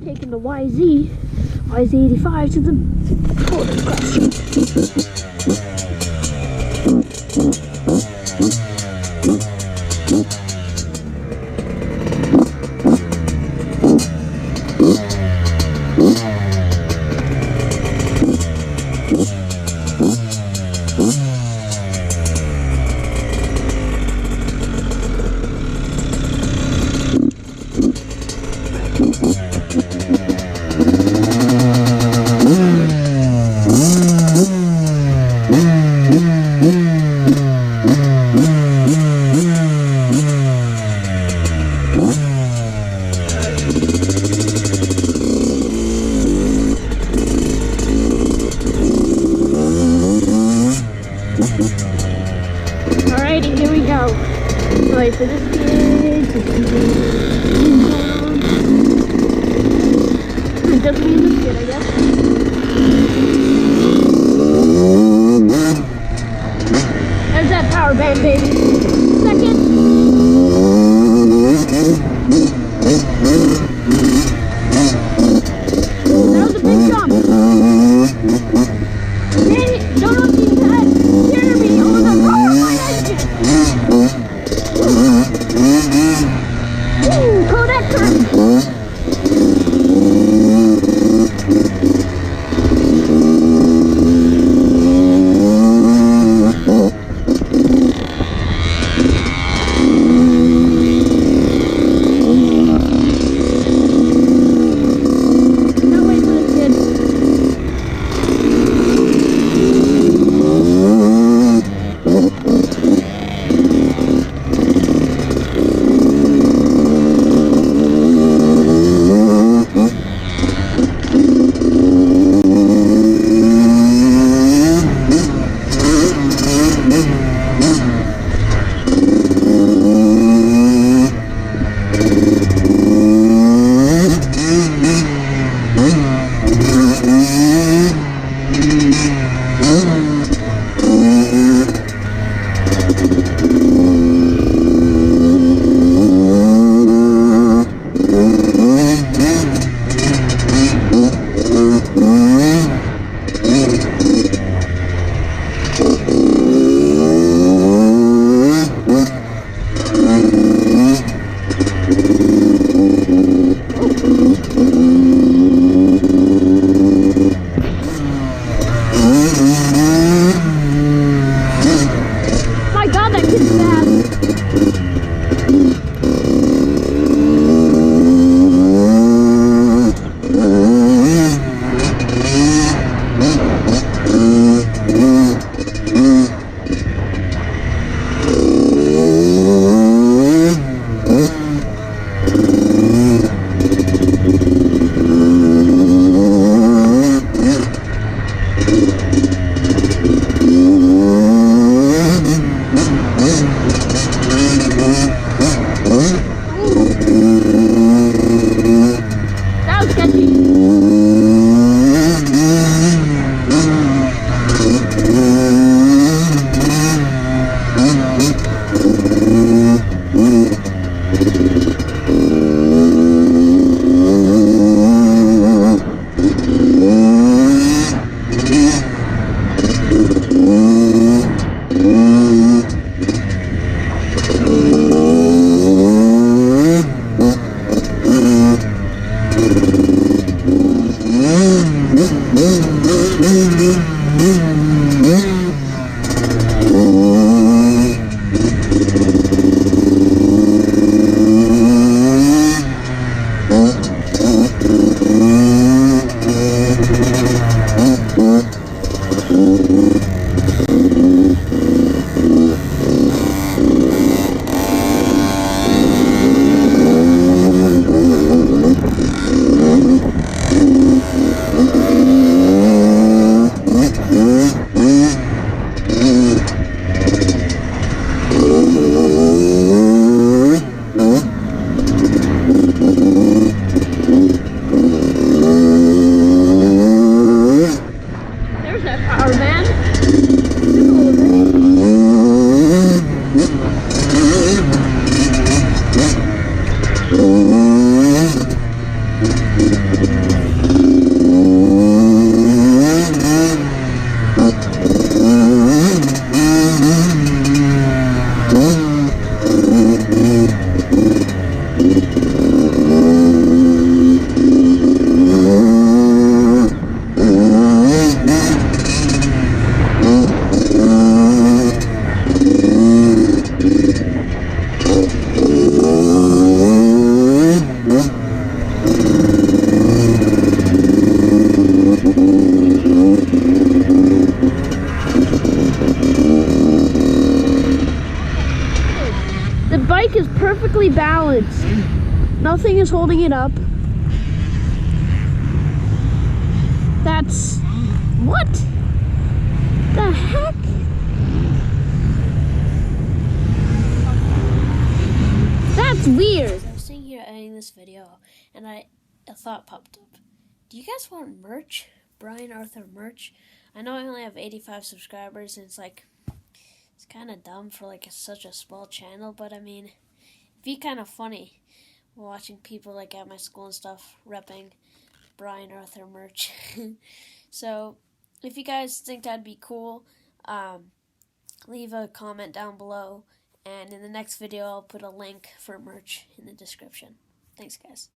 taking the YZ-85 to the Motocross. Alrighty, here we go. Wait for this kid to just me and this kid, I guess. There's that power band, baby. Second. That was a big jump. Dang it, don't know if you can hear me on the power of my engine. Woo, connector. The bike is perfectly balanced. Nothing is holding it up. That's... what? The heck? That's weird. I was sitting here editing this video, and a thought popped up. Do you guys want merch? Brian Arthur merch? I know I only have 85 subscribers, and it's kind of dumb for such a small channel, but I mean, it'd be kind of funny watching people at my school and stuff repping Brian Arthur merch. So if you guys think that'd be cool, leave a comment down below, and in the next video I'll put a link for merch in the description. Thanks, guys.